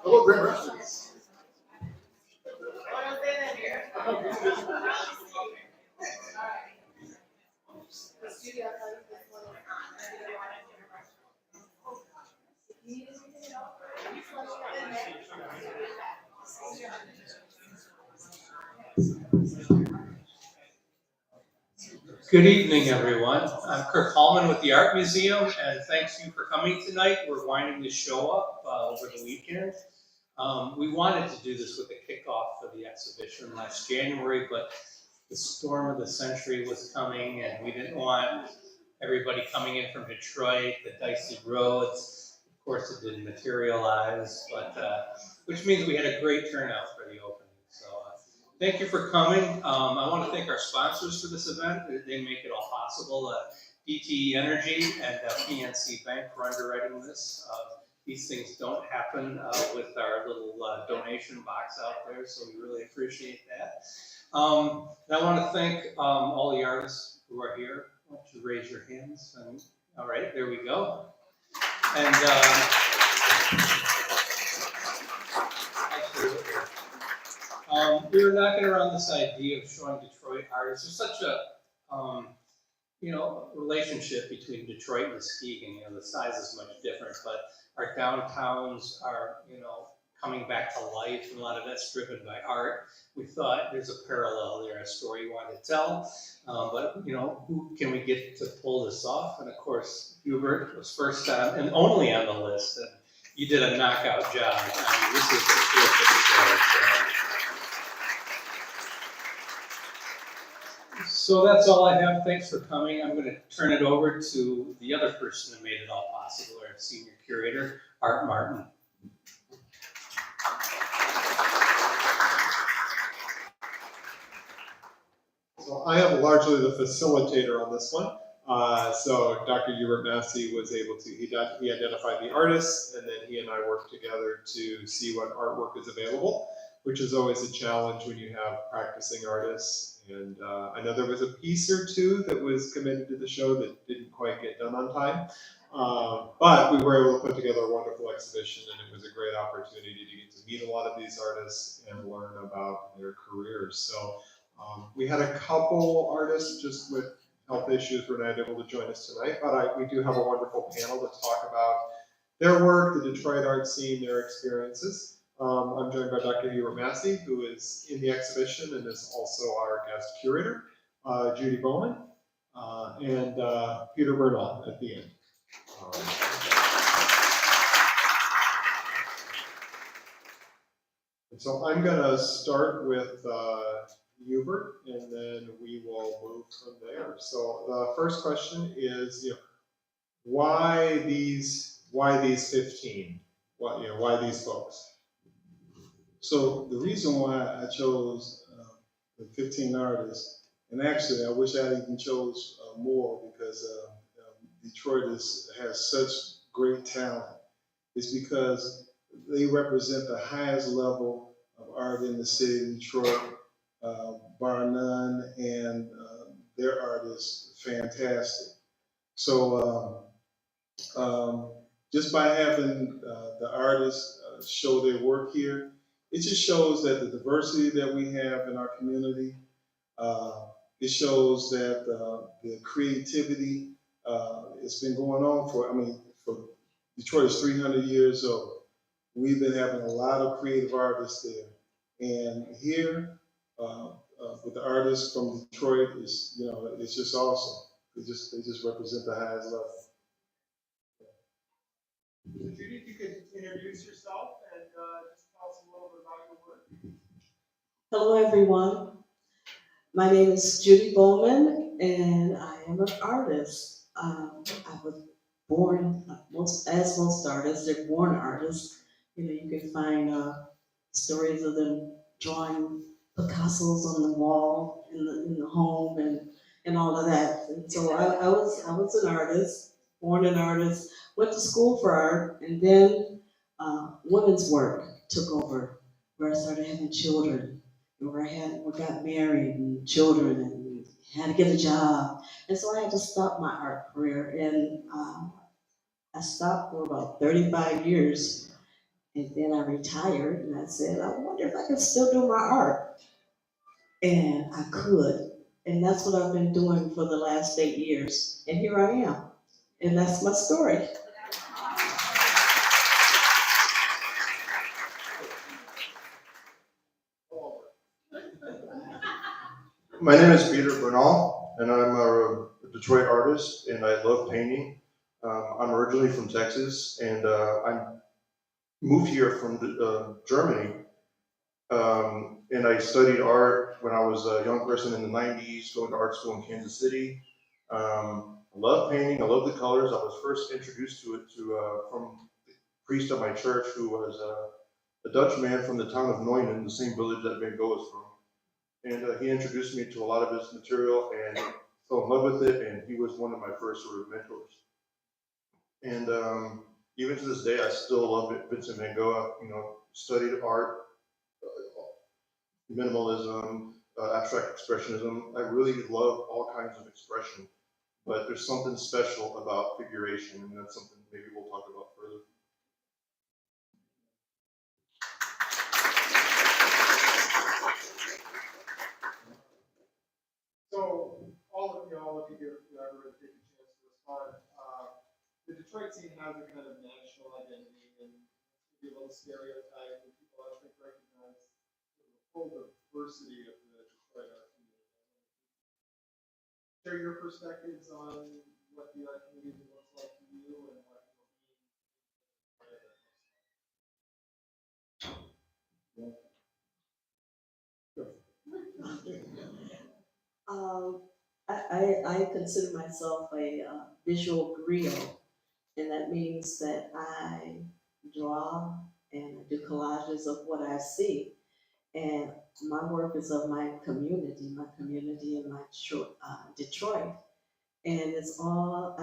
Hello, Grand Rapids. Good evening, everyone. I'm Kirk Hallman with the Art Museum, and thanks you for coming tonight. We're winding the show up over the weekend. We wanted to do this with a kickoff for the exhibition last January, but the storm of the century was coming, and we didn't want everybody coming in from Detroit, the dicey roads. Of course, it didn't materialize, but which means we had a great turnout for the opening. So thank you for coming. I want to thank our sponsors for this event. They make it all possible. DTE Energy and PNC Bank for underwriting this. These things don't happen with our little donation box out there, so we really appreciate that. And I want to thank all the artists who are here. Why don't you raise your hands? And, all right, there we go. And we were knocking around this idea of showing Detroit artists. There's such a relationship between Detroit and Muskegon. The size is much different, but our downtowns are, coming back to life, and a lot of that's driven by art. We thought there's a parallel there, a story we wanted to tell, but who can we get to pull this off? And of course, Hubert was first on and only on the list, and you did a knockout job. I mean, this is a terrific story. So that's all I have. Thanks for coming. I'm going to turn it over to the other person who made it all possible, our senior curator, Art Martin. So I am largely the facilitator on this one. So Dr. Hubert Massey was able to, he identified the artists, and then he and I worked together to see what artwork is available, which is always a challenge when you have practicing artists. And I know there was a piece or two that was committed to the show that didn't quite get done on time. But we were able to put together a wonderful exhibition, and it was a great opportunity to get to meet a lot of these artists and learn about their careers. So we had a couple artists just with health issues were not able to join us tonight, but we do have a wonderful panel to talk about their work, the Detroit art scene, their experiences. I'm joined by Dr. Hubert Massey, who is in the exhibition and is also our guest curator, Judy Bowman, and Peter Bernal at the end. So I'm going to start with Hubert, and then we will move from there. So the first question is, why these 15? Why these folks? So the reason why I chose the 15 artists, and actually I wish I even chose more, because Detroit has such great talent, is because they represent the highest level of art in the city of Detroit, bar none, and their art is fantastic. So just by having the artists show their work here, it just shows that the diversity that we have in our community, it shows that the creativity, it's been going on for Detroit is 300 years old. We've been having a lot of creative artists there. And here, with the artists from Detroit, it's just awesome. They just represent the highest level. Judy, if you could introduce yourself and just tell us a little bit about your work. Hello, everyone. My name is Judy Bowman, and I am an artist. I was born, as most artists, they're born artists. You know, you can find stories of them drawing Picasso's on the wall in the home and all of that. And so I was an artist, born an artist, went to school for art, and then women's work took over, where I started having children, and where we got married and children and had to get a job. And so I had to stop my art career, and I stopped for about 35 years, and then I retired, and I said, I wonder if I can still do my art. And I could. And that's what I've been doing for the last 8 years. And here I am. And that's my story. My name is Peter Bernal, and I'm a Detroit artist, and I love painting. I'm originally from Texas, and I moved here from Germany, and I studied art when I was a young person in the 90s, going to art school in Kansas City. I love painting, I love the colors. I was first introduced to it from the priest of my church, who was a Dutch man from the town of Neunen, the same village that Van Gogh is from. And he introduced me to a lot of his material and fell in love with it, and he was one of my first sort of mentors. And even to this day, I still love Vincent Van Gogh. You know, studied art, minimalism, abstract expressionism. I really love all kinds of expression, but there's something special about figuration, and that's something maybe we'll talk about further. So all of you here, whoever take a chance to respond. The Detroit scene has a kind of national identity and maybe a little stereotype, and people I think recognize the full diversity of the Detroit art community. Share your perspectives on what the art community looks like to you and what Um, I consider myself a visual griot, and that means that I draw and I do collages of what I see. And my work is of my community in my Detroit. And it's all,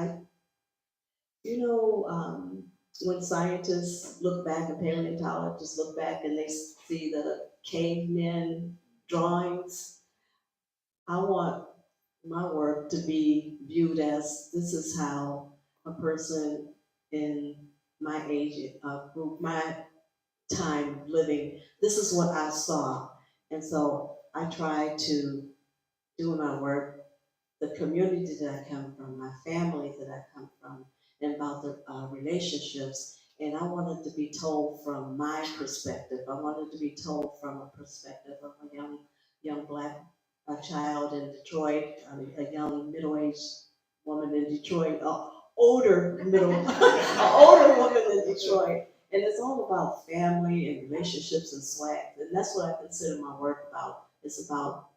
when scientists look back and paleontologists look back and they see the cavemen drawings, I want my work to be viewed as this is how a person in my age group, my time living, this is what I saw. And so I try to do my work, the community that I come from, my family that I come from, and about the relationships. And I wanted to be told from my perspective. I wanted to be told from a perspective of a young black child in Detroit, a young middle-aged woman in Detroit, older woman in Detroit. And it's all about family and relationships and swag. And that's what I consider my work about. It's about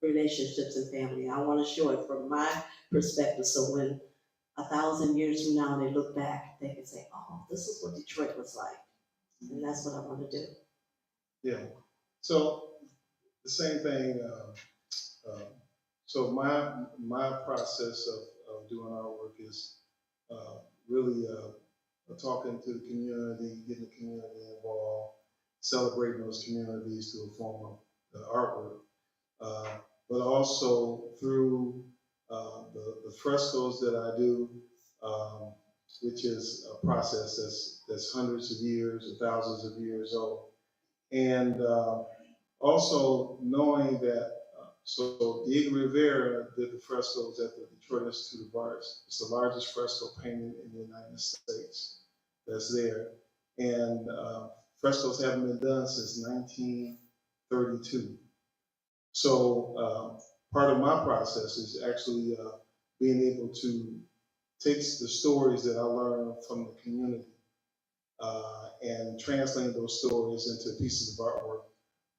relationships and family. I want to show it from my perspective. So when 1,000 years from now they look back, they can say, oh, this is what Detroit was like. And that's what I want to do. Yeah. So the same thing. So my process of doing artwork is really talking to the community, getting the community involved, celebrating those communities through a form of artwork. But also through the frescoes that I do, which is a process that's hundreds of years or thousands of years old. And also knowing that, so Diego Rivera did the frescoes at the Detroit Institute of Arts. It's the largest fresco painting in the United States that's there. And frescoes haven't been done since 1932. So part of my process is actually being able to take the stories that I learned from the community and translating those stories into pieces of artwork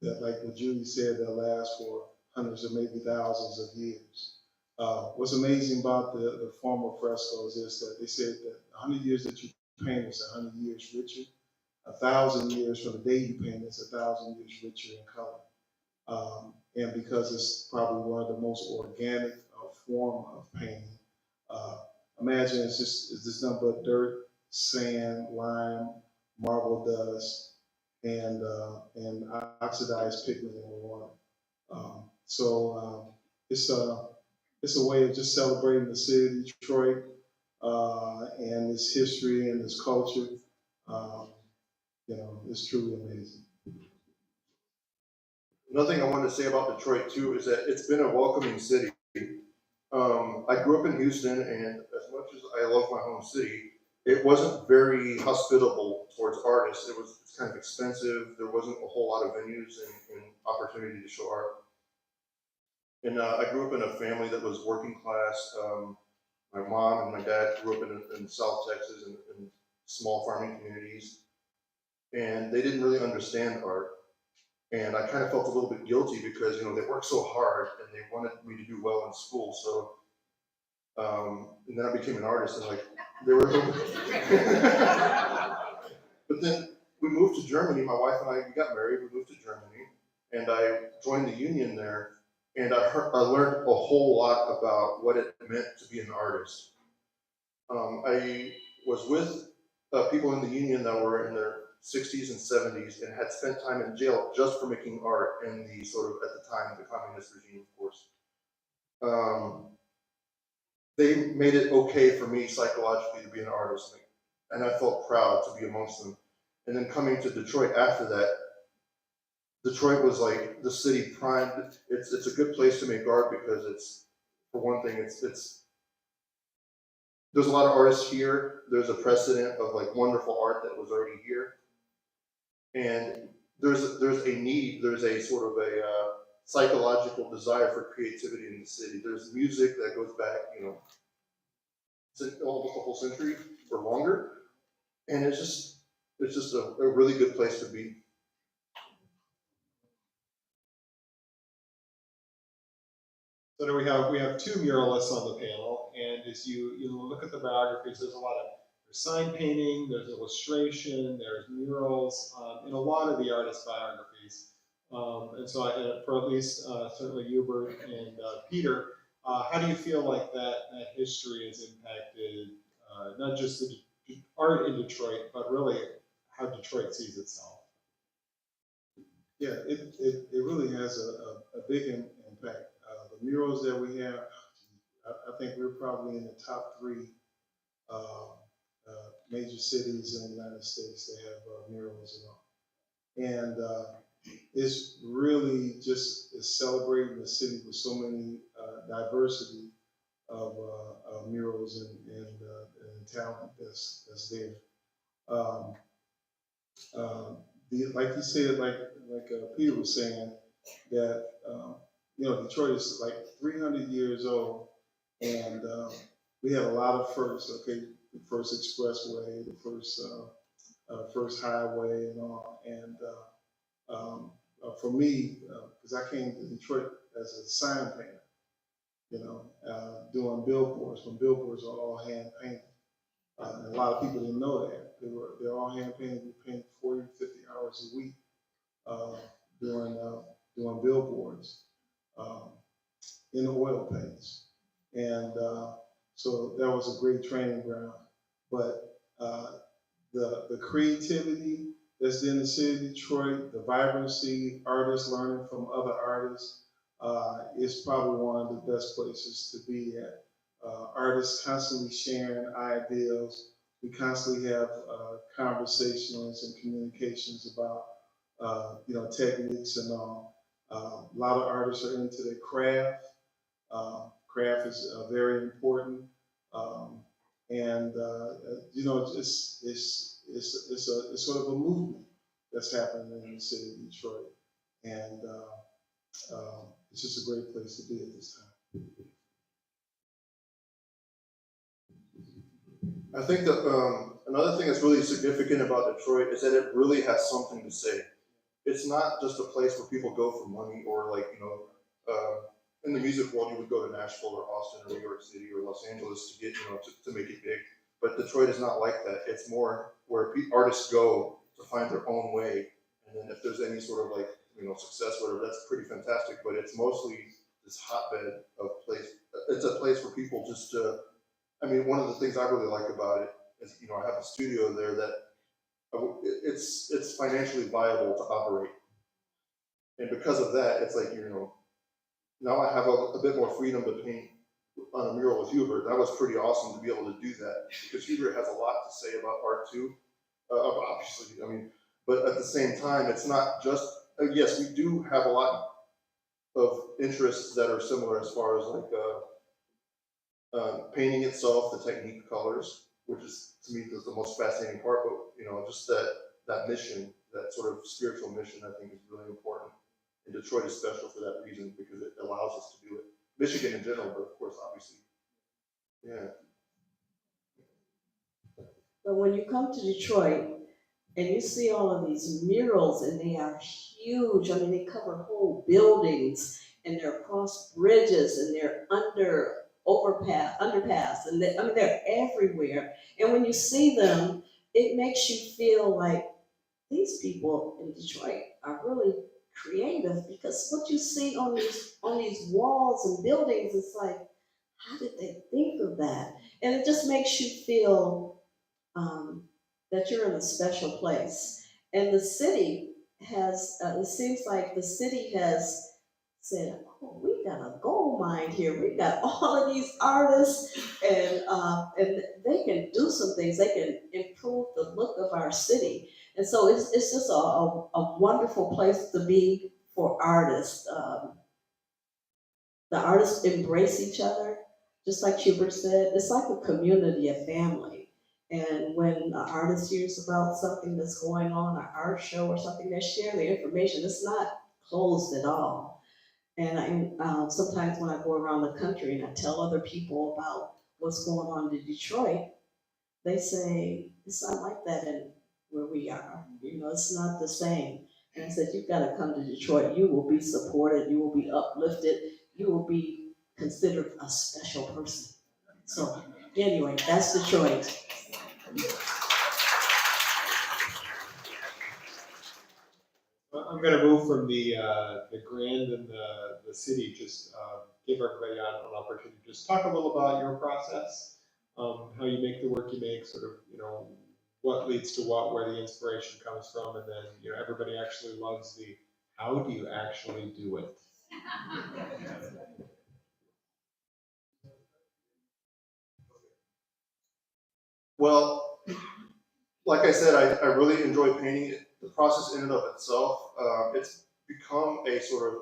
that, like what Julie said, they'll last for hundreds or maybe thousands of years. What's amazing about the former frescoes is that they said that 100 years that you paint is 100 years richer. 1,000 years from the day you paint is 1,000 years richer in color. And because it's probably one of the most organic form of painting, imagine it's just nothing but dirt, sand, lime, marble dust, and oxidized pigment in the water. It's a way of just celebrating the city of Detroit and its history and its culture. It's truly amazing. Another thing I wanted to say about Detroit too is that it's been a welcoming city. I grew up in Houston, and as much as I love my home city, it wasn't very hospitable towards artists. It's kind of expensive. There wasn't a whole lot of venues and opportunity to show art. And I grew up in a family that was working class. My mom and my dad grew up in South Texas in small farming communities, and they didn't really understand art. And I kind of felt a little bit guilty because, they worked so hard and they wanted me to do well in school. So, and then I became an artist, and they were. But then we moved to Germany. My wife and I, we got married. We moved to Germany, and I joined the union there. And I learned a whole lot about what it meant to be an artist. I was with people in the union that were in their 60s and 70s and had spent time in jail just for making art in the sort of, at the time, the communist regime, of course. They made it okay for me psychologically to be an artist, and I felt proud to be amongst them. And then coming to Detroit after that, Detroit was like the city primed. It's a good place to make art because it's, for one thing, it's there's a lot of artists here. There's a precedent of wonderful art that was already here. And there's a need, there's a sort of a psychological desire for creativity in the city. There's music that goes back, almost a whole century or longer. And it's just a really good place to be. So we have two muralists on the panel, and as you look at the biographies, there's sign painting, there's illustration, there's murals in a lot of the artist biographies. And so for at least certainly Hubert and Peter, how do you feel like that history has impacted not just the art in Detroit, but really how Detroit sees itself? Yeah, it really has a big impact. The murals that we have, I think we're probably in the top 3 major cities in the United States that have murals and all. And it's really just celebrating the city with so many diversity of murals and talent that's there. Like you said, like Peter was saying, that Detroit is 300 years old, and we had a lot of firsts. Okay, the first expressway, the first highway, and all. And for me, because I came to Detroit as a sign painter, doing billboards when billboards are all hand painted. And a lot of people didn't know that they're all hand painted. We paint 40 to 50 hours a week doing billboards in oil paints, and so that was a great training ground. But the creativity that's in the city of Detroit, the vibrancy, artists learning from other artists, is probably one of the best places to be at. Artists constantly sharing ideas. We constantly have conversations and communications about techniques and all. A lot of artists are into their craft. Craft is very important, and it's sort of a movement that's happening in the city of Detroit, and it's just a great place to be at this time. I think that another thing that's really significant about Detroit is that it really has something to say. It's not just a place where people go for money or music world, you would go to Nashville or Austin or New York City or Los Angeles to get, to make it big. But Detroit is not like that. It's more where artists go to find their own way. And then if there's any sort of like, success, whatever, that's pretty fantastic. But it's mostly this hotbed of place. It's a place for people just to, one of the things I really like about it is, I have a studio there that it's financially viable to operate. And because of that, it's like, now I have a bit more freedom to paint on a mural with Hubert. That was pretty awesome to be able to do that because Hubert has a lot to say about art too, obviously. But at the same time, it's not just, yes, we do have a lot of interests that are similar as far as like painting itself, the technique, the colors, which is to me the most fascinating part. But just that mission, that sort of spiritual mission, I think is really important. And Detroit is special for that reason because it allows us to do it. Michigan in general, but of course, obviously, yeah. But when you come to Detroit and you see all of these murals and they are huge, they cover whole buildings and they're across bridges and they're underpass, and they're everywhere. And when you see them, it makes you feel like these people in Detroit are really creative, because what you see on these walls and buildings, it's like, how did they think of that? And it just makes you feel that you're in a special place. And the city has, it seems like the city has said, oh, we got a gold mine here. We got all of these artists, and they can do some things. They can improve the look of our city. And so it's just a wonderful place to be for artists. The artists embrace each other, just like Hubert said. It's like a community, a family. And when an artist hears about something that's going on, an art show or something, they share the information. It's not closed at all. And sometimes when I go around the country and I tell other people about what's going on in Detroit, they say, it's not like that in where we are. It's not the same. And I said, you've got to come to Detroit. You will be supported. You will be uplifted. You will be considered a special person. So anyway, that's Detroit. I'm going to move from the grand and the city, just give everybody an opportunity to just talk a little about your process, how you make the work you make, sort of, what leads to what, where the inspiration comes from, and then, everybody actually loves the how do you actually do it? Well, like I said, I really enjoy painting. The process in and of itself, it's become a sort of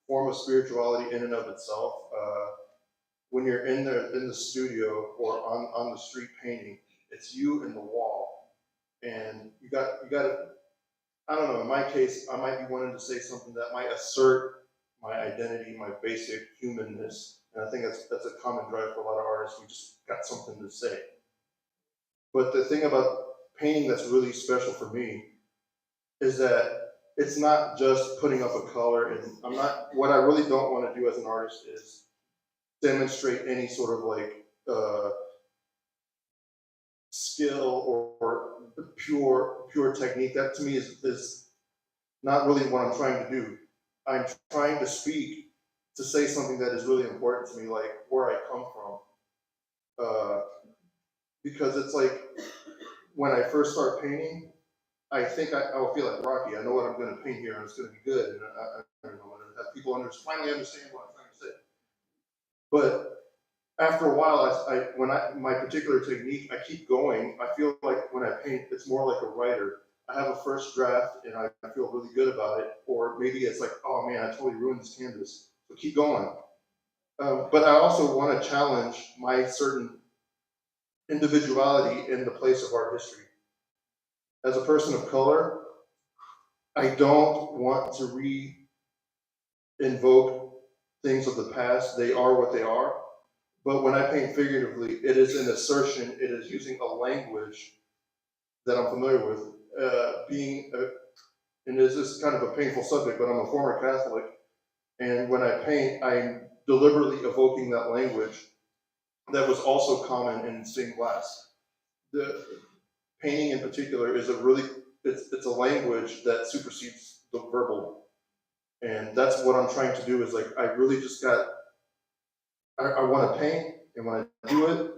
form of spirituality in and of itself. When you're in the studio or on the street painting, it's you and the wall, and you got to. I don't know. In my case, I might be wanting to say something that might assert my identity, my basic humanness, and I think that's a common drive for a lot of artists. We just got something to say. But the thing about painting that's really special for me is that it's not just putting up a color, and what I really don't want to do as an artist is demonstrate any sort of like skill or pure technique. That to me is not really what I'm trying to do. I'm trying to speak, to say something that is really important to me, like where I come from. Because it's like, when I first start painting, I think I'll feel like Rocky. I know what I'm going to paint here, and it's going to be good, and I don't know, and have people finally understand what I'm trying to say. But after a while, my particular technique, I keep going. I feel like when I paint, it's more like a writer. I have a first draft, and I feel really good about it, or maybe it's like, oh man, I totally ruined this canvas. So keep going. But I also want to challenge my certain individuality in the place of art history. As a person of color, I don't want to re-invoke things of the past. They are what they are. But when I paint figuratively, it is an assertion. It is using a language that I'm familiar with. And this is kind of a painful subject, but I'm a former Catholic. And when I paint, I'm deliberately evoking that language that was also common in stained glass. The painting in particular is it's a language that supersedes the verbal. And that's what I'm trying to do is like, I really just I want to paint, and when I do it,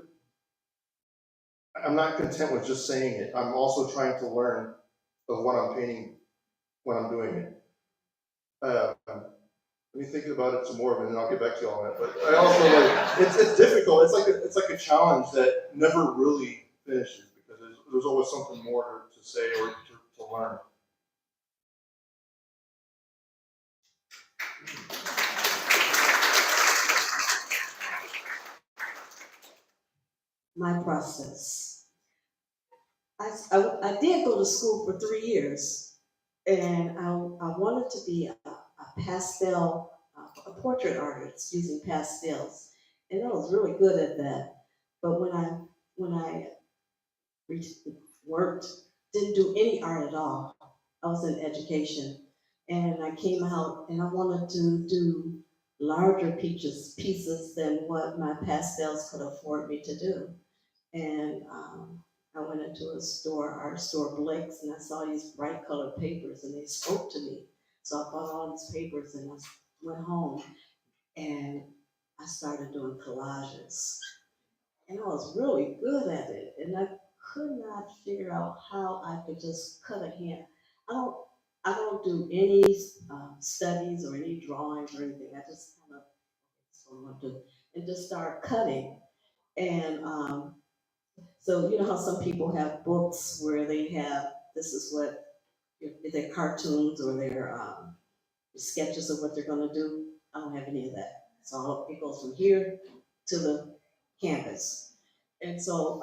I'm not content with just saying it. I'm also trying to learn of what I'm painting when I'm doing it. Let me think about it some more, and then I'll get back to you on that. But I also it's difficult. It's like a challenge that never really finishes because there's always something more to say or to learn. My process. I did go to school for 3 years, and I wanted to be a pastel, a portrait artist using pastels, and I was really good at that. But when I worked, didn't do any art at all. I was in education, and I came out and I wanted to do larger pieces than what my pastels could afford me to do. And I went into a store, art store, Blix, and I saw these bright colored papers, and they spoke to me. So I bought all these papers, and I went home, and I started doing collages. And I was really good at it, and I could not figure out how I could just cut a hand. I don't, I don't do any studies or any drawings or anything. I just kind of, that's what I'm gonna do, and just start cutting. And so you know how some people have books where they have this is what if they're cartoons or they're sketches of what they're gonna do. I don't have any of that. So it goes from here to the canvas. And so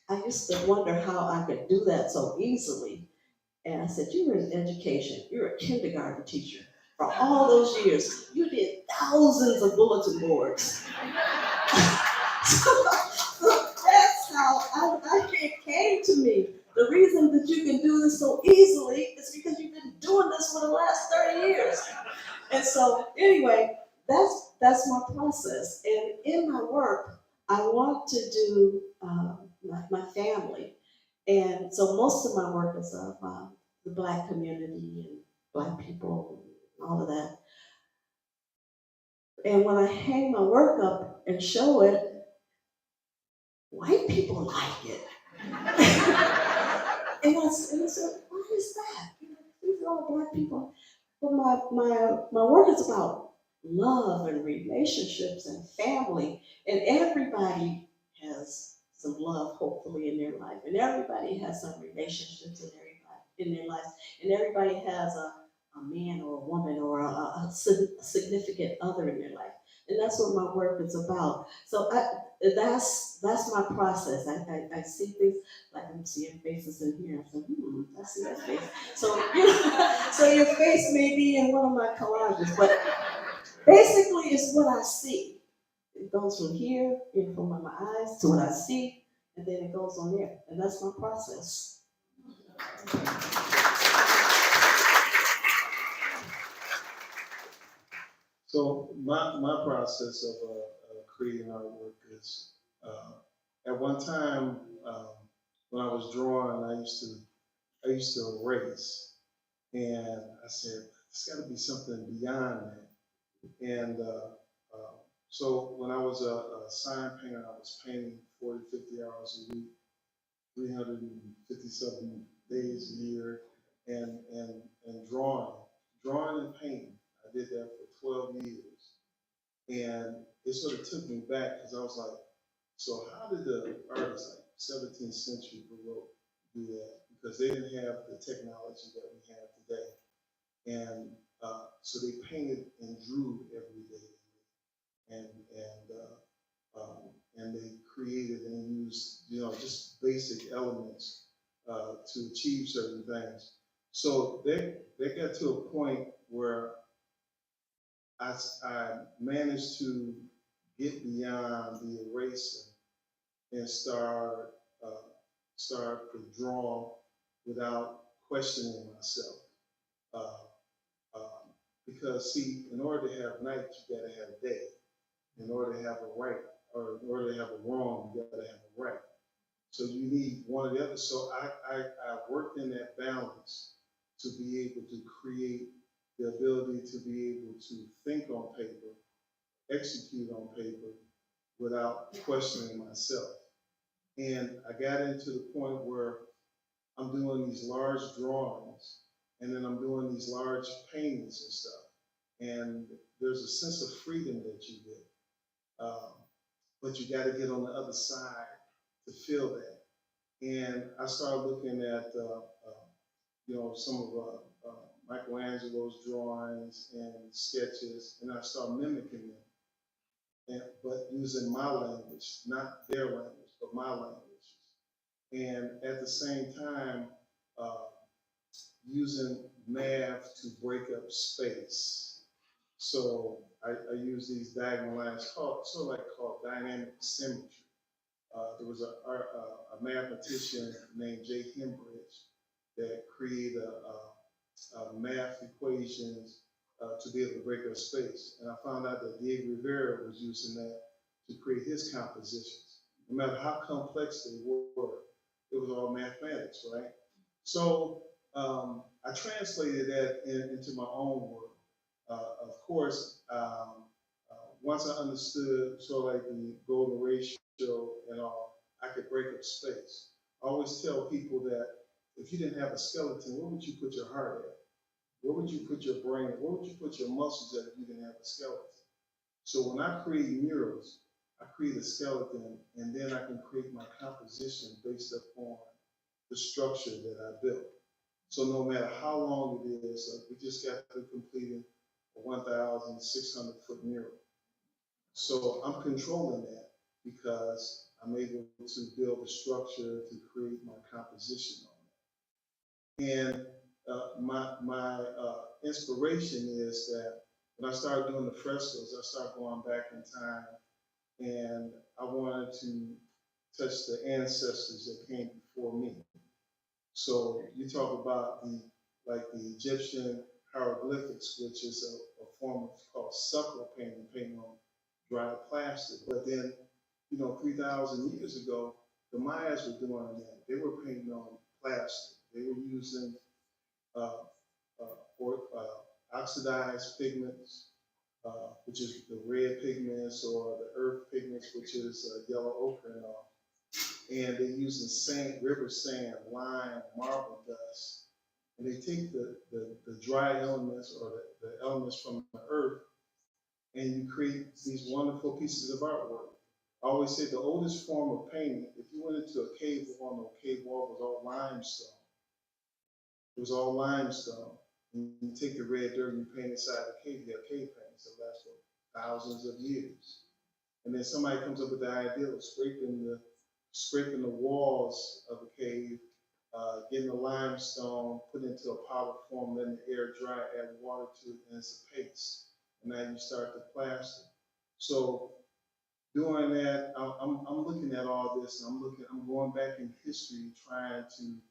I used to wonder how I could do that so easily. And I said, you were in education, you're a kindergarten teacher. For all those years, you did thousands of bulletin boards. So that's how it came to me. The reason that you can do this so easily is because you've been doing this for the last 30 years. And so anyway, that's my process. And in my work, I want to do my family. And so most of my work is of the Black community and Black people and all of that. And when I hang my work up and show it, white people like it. And I said, why is that? You know, these are all Black people. But my work is about love and relationships and family. And everybody has some love, hopefully, in their life. And everybody has some relationships in their life. And everybody has a man or a woman or a significant other in their life. And that's what my work is about. So that's my process. I see things like I'm seeing faces in here. I say, I see that face. So so your face may be in one of my collages, but basically it's what I see. It goes from here, from my eyes to what I see, and then it goes on there. And that's my process. So my process of creating artwork is at one time when I was drawing, I used to erase, and I said there's got to be something beyond that. And so when I was a sign painter, I was painting 40, 50 hours a week, 350 something days a year, and drawing and painting. I did that for 12 years. And it sort of took me back because I was like, so how did the artists like 17th century Baroque do that? Because they didn't have the technology that we have today. And so they painted and drew every day. And they created and used, just basic elements to achieve certain things. So they got to a point where I managed to get beyond the erasing and start to draw without questioning myself. Uh, because see, in order to have night, you got to have day. in order to have a right, or in order to have a wrong, you gotta have a right. So you need one or the other. So I worked in that balance to be able to create the ability to be able to think on paper, execute on paper without questioning myself. And I got into the point where I'm doing these large drawings and then I'm doing these large paintings and stuff. And there's a sense of freedom that you get. But you got to get on the other side to feel that. And I started looking at, some of Michelangelo's drawings and sketches, and I started mimicking them, but using my language, not their language, but my language. And at the same time, using math to break up space. So I use these diagonal lines called dynamic symmetry. There was a mathematician named Jay Hembridge that created math equations to be able to break up space. And I found out that Diego Rivera was using that to create his compositions. No matter how complex they were, it was all mathematics, right? So I translated that into my own world. Of course, once I understood sort of like the golden ratio and all, I could break up space. I always tell people that if you didn't have a skeleton, where would you put your heart at? Where would you put your brain at? Where would you put your muscles at if you didn't have a skeleton? So when I create murals, I create a skeleton and then I can create my composition based upon the structure that I built. So no matter how long it is, like we just got through completing a 1,600 foot mural. So I'm controlling that because I'm able to build a structure to create my composition on it. And my inspiration is that when I started doing the frescoes, I started going back in time, and I wanted to touch the ancestors that came before me. So you talk about the Egyptian hieroglyphics, which is a form of called sucker painting, painting on dry plastic. But then, 3,000 years ago, the Mayas were doing that. They were painting on plastic. They were using oxidized pigments, which is the red pigments, or the earth pigments, which is yellow ochre and all. And they're using sand, river sand, lime, marble dust. And they take the dry elements or the elements from the earth, and you create these wonderful pieces of artwork. I always say the oldest form of painting, if you went into a cave wall, the cave wall was all limestone. It was all limestone. And you take the red dirt and you paint inside the cave, you have cave paintings that last for thousands of years. And then somebody comes up with the idea of scraping the walls of a cave, getting the limestone, put it into a powder form, letting the air dry, add water to it, and it's a paste. And now you start the plaster. So doing that, I'm looking at all this, and I'm going back in history, trying to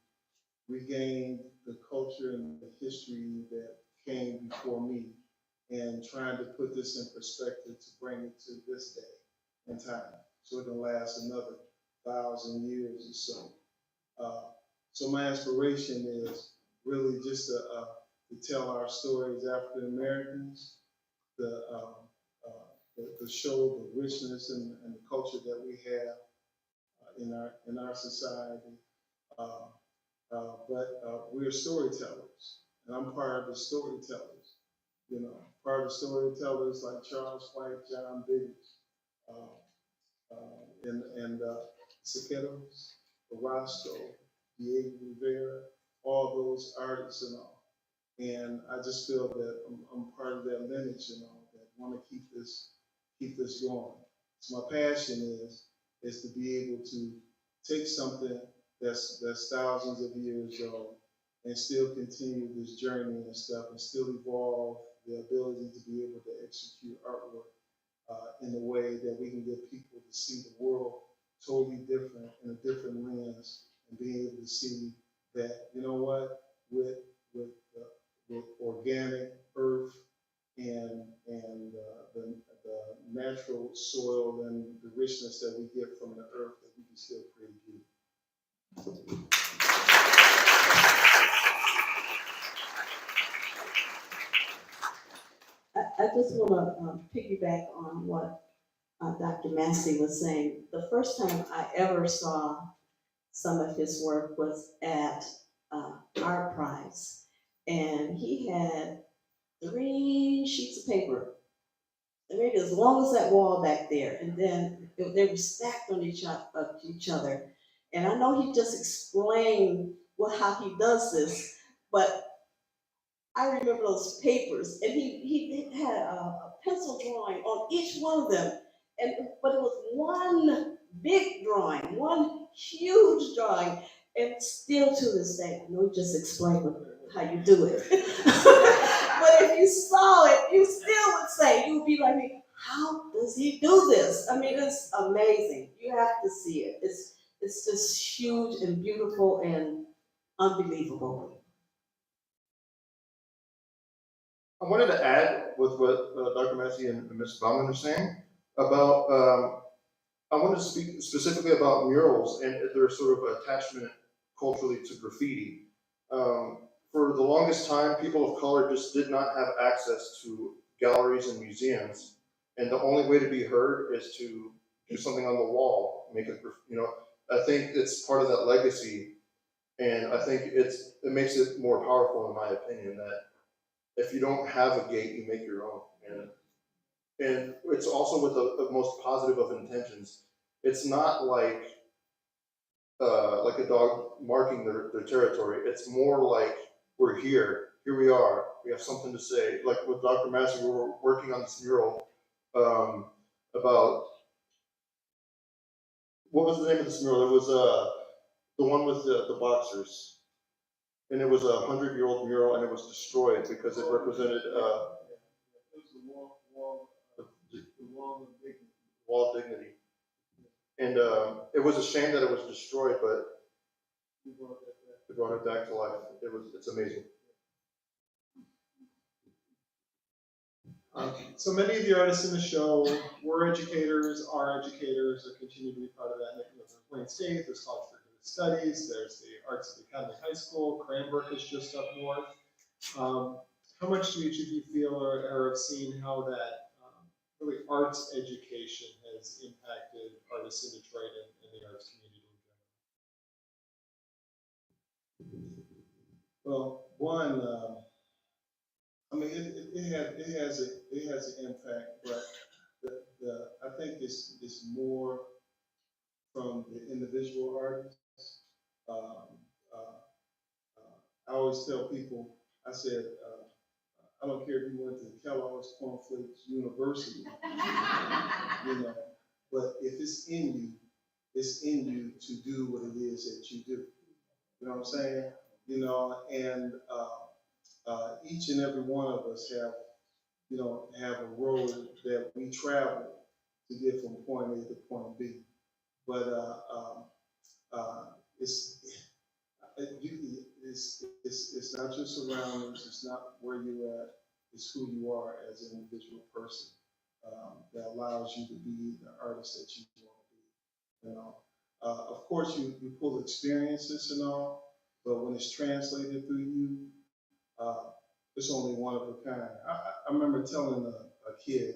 regain the culture and the history that came before me, and trying to put this in perspective to bring it to this day in time, so it can last another 1,000 years or so. So my inspiration is really just to tell our story as African Americans, to show the richness and the culture that we have in our society. But we're storytellers, and I'm part of the storytellers. Part of the storytellers like Charles White, John Biggins, and Siqueiros, Orozco, Diego Rivera, all those artists and all. And I just feel that I'm part of that lineage and all, that want to keep this going. So my passion is to be able to take something that's thousands of years old and still continue this journey and stuff, and still evolve the ability to be able to execute artwork in a way that we can get people to see the world totally different, in a different lens, and being able to see that, with organic earth and the natural soil and the richness that we get from the earth, that we can still create beauty. I just wanna piggyback on what Dr. Massey was saying. The first time I ever saw some of his work was at Art Prize. And he had 3 sheets of paper, maybe as long as that wall back there, and then they were stacked on each other. And I know he just explained how he does this, but I remember those papers, and he had a pencil drawing on each one of them, but it was one big drawing, one huge drawing, and still to this day, I know you just explained how you do it, but if you saw it, you still would say, you would be like me, how does he do this? I mean, it's amazing. You have to see it. It's just huge and beautiful and unbelievable. I wanted to add with what Dr. Massey and Ms. Bauman are saying about, I want to speak specifically about murals and their sort of attachment culturally to graffiti. For the longest time, people of color just did not have access to galleries and museums. And the only way to be heard is to do something on the wall, make it, I think it's part of that legacy. And I think it makes it more powerful, in my opinion, that if you don't have a gate, you make your own. And it's also with the most positive of intentions. It's not like a dog marking their territory. It's more like, we're here we are, we have something to say. Like with Dr. Massey, we were working on this mural about, what was the name of this mural? It was the one with the boxers. And it was a 100-year-old mural, and it was destroyed because it represented It was the wall of dignity. wall of dignity. And it was a shame that it was destroyed, but We brought that back. they brought it back to life. It's amazing. So many of the artists in the show were educators, are educators, or continue to be part of that. There's Wayne State, there's College for Good Studies, there's the Arts of Academy High School, Cranbrook is just up north. How much do each of you feel or have seen how that really arts education has impacted artists in Detroit and the arts community in general? Well, one, I mean, it has an impact, but I think it's more from the individual artists. I always tell people, I said, I don't care if you went to Kellogg's Cornflakes University, but if it's in you to do what it is that you do. You know what I'm saying? And each and every one of us have a road that we travel to get from point A to point B. But it's not your surroundings, it's not where you're at, it's who you are as an individual person that allows you to be the artist that you want to be. Of course, you pull experiences and all, but when it's translated through you, it's only one of a kind. I remember telling a kid,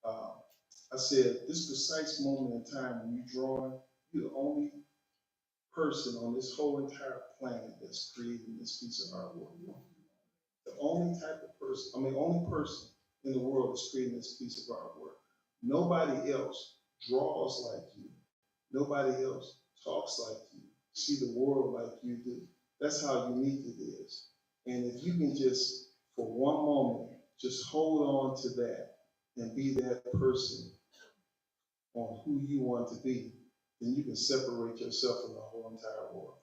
I said, this precise moment in time when you're drawing, you're the only person on this whole entire planet that's creating this piece of artwork. The only person in the world that's creating this piece of artwork. Nobody else draws like you. Nobody else talks like you, see the world like you do. That's how unique it is. And if you can just, for one moment, just hold on to that and be that person on who you want to be, then you can separate yourself from the whole entire world.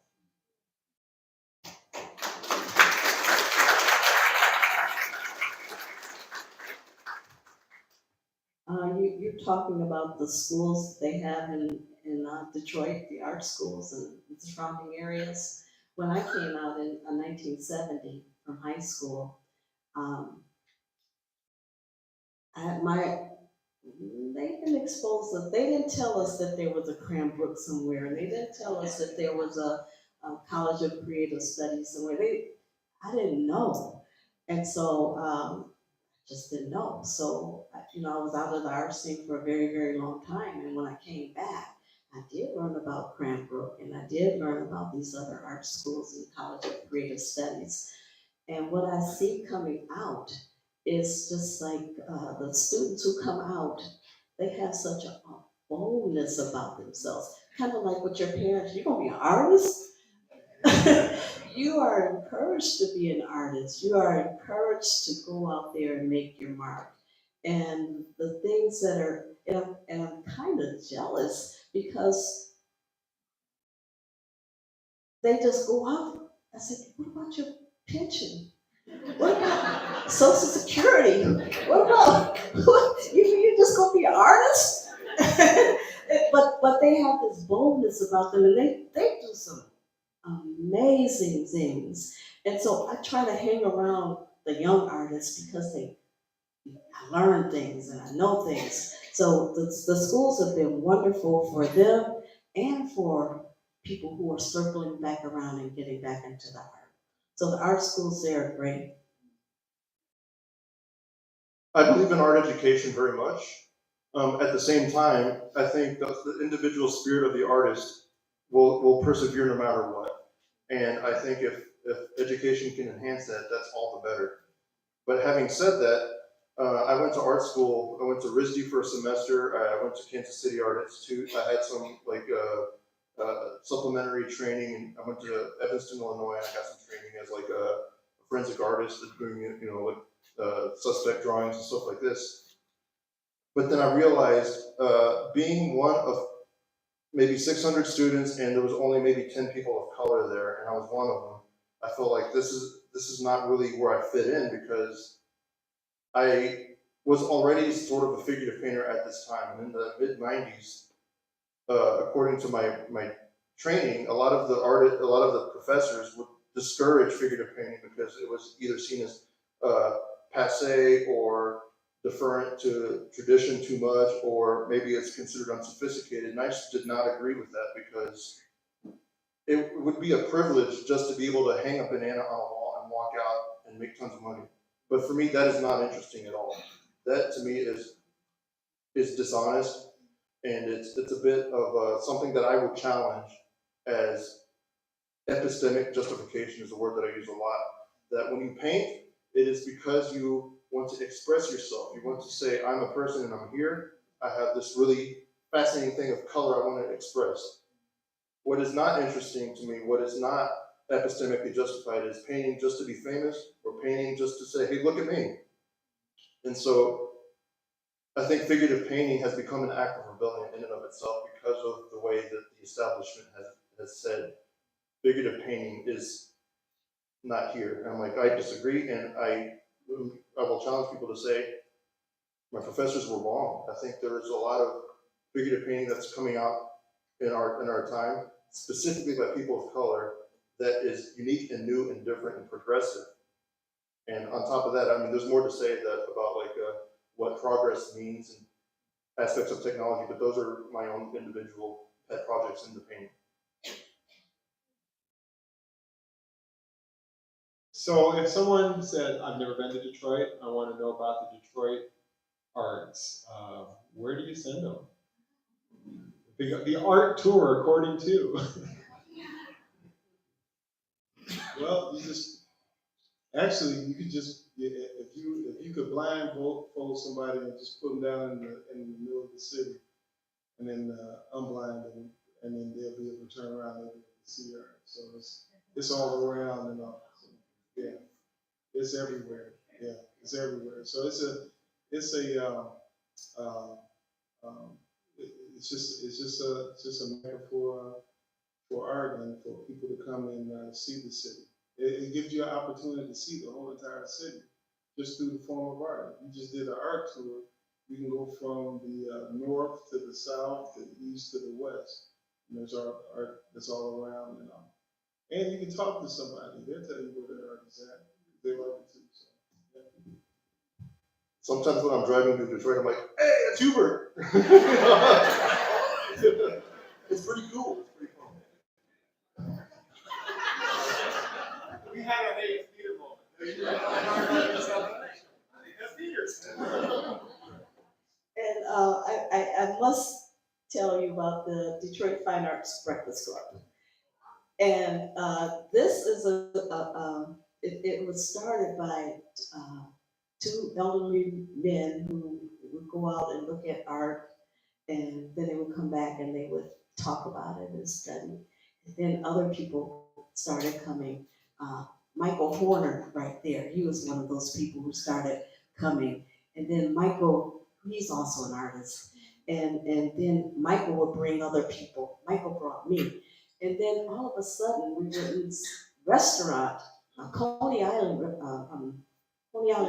You're talking about the schools they have in Detroit, the art schools and the surrounding areas. When I came out in 1970 from high school, I had exposed us. They didn't tell us that there was a Cranbrook somewhere, and they didn't tell us that there was a College of Creative Studies somewhere. I didn't know, and so just didn't know. So I was out of the art scene for a very, very long time, and when I came back, I did learn about Cranbrook, and I did learn about these other art schools and College of Creative Studies. And what I see coming out is just like the students who come out, they have such a boldness about themselves. Kind of like with your parents, you're gonna be an artist. You are encouraged to be an artist. You are encouraged to go out there and make your mark. And the things that are, and I'm kind of jealous because they just go out. I said, what about your pension? What about Social Security? What about, you're just gonna be an artist? but they have this boldness about them, and they do some amazing things. And so I try to hang around the young artists because I learn things and I know things. So the schools have been wonderful for them and for people who are circling back around and getting back into the art. So the art schools there are great. I believe in art education very much. At the same time, I think the individual spirit of the artist will persevere no matter what. And I think if education can enhance that, that's all the better. But having said that, I went to art school. I went to RISD for a semester. I went to Kansas City Art Institute. I had some supplementary training, and I went to Evanston, Illinois, and I got some training as like a forensic artist, doing suspect drawings and stuff like this. But then I realized, being one of maybe 600 students, and there was only maybe 10 people of color there, and I was one of them. I felt like this is not really where I fit in, because I was already sort of a figurative painter at this time. And in the mid 90s, according to my training, a lot of the professors would discourage figurative painting because it was either seen as passe or deferent to tradition too much, or maybe it's considered unsophisticated. And I just did not agree with that, because it would be a privilege just to be able to hang a banana on a wall and walk out and make tons of money. But for me, that is not interesting at all. That to me is dishonest, and it's a bit of something that I would challenge as epistemic justification is a word that I use a lot. That when you paint, it is because you want to express yourself. You want to say, I'm a person and I'm here. I have this really fascinating thing of color I want to express. What is not interesting to me, what is not epistemically justified, is painting just to be famous, or painting just to say, hey, look at me. And so I think figurative painting has become an act of rebellion in and of itself, because of the way that the establishment has said figurative painting is not here. And I'm like, I disagree, and I will challenge people to say, my professors were wrong. I think there is a lot of figurative painting that's coming out in our time, specifically by people of color, that is unique and new and different and progressive. And on top of that, I mean, there's more to say that about what progress means and aspects of technology, but those are my own individual pet projects in the painting. So if someone said, I've never been to Detroit, I want to know about the Detroit arts, where do you send them? The art tour, according to. Well, you could just, if you could blindfold somebody and just put them down in the middle of the city, and then unblind them, and then they'll be able to turn around and they'll be able to see art. So it's all around and all. So, yeah, it's everywhere. Yeah, it's everywhere. So it's just a mecca for art and for people to come and see the city. It gives you an opportunity to see the whole entire city just through the form of art. If you just did an art tour, you can go from the north to the south, to the east to the west. And there's art that's all around and all. And you can talk to somebody. They'll tell you where their art is at. They love it too. So, yeah. sometimes when I'm driving to Detroit, I'm like, hey, it's Hubert. It's pretty cool. It's pretty cool. We had a Hey It's Peter moment. And I must tell you about the Detroit Fine Arts Breakfast Club. And this is it was started by two elderly men who would go out and look at art, and then they would come back and they would talk about it and study. And then other people started coming. Michael Horner, right there, he was one of those people who started coming. And then Michael, he's also an artist. And then Michael would bring other people. Michael brought me. And then all of a sudden, we were in this restaurant, Coney Island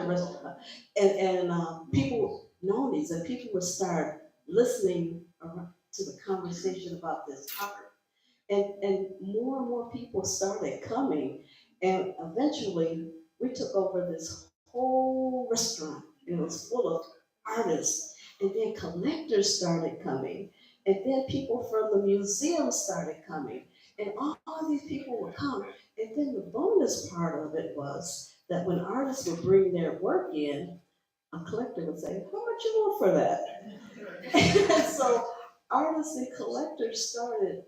restaurant, and people know these, and people would start listening to the conversation about this art, and more people started coming, and eventually we took over this whole restaurant. It was full of artists, and then collectors started coming, and then people from the museum started coming, and all these people would come. And then the bonus part of it was that when artists would bring their work in, a collector would say, "How much you want for that?" And so artists and collectors started,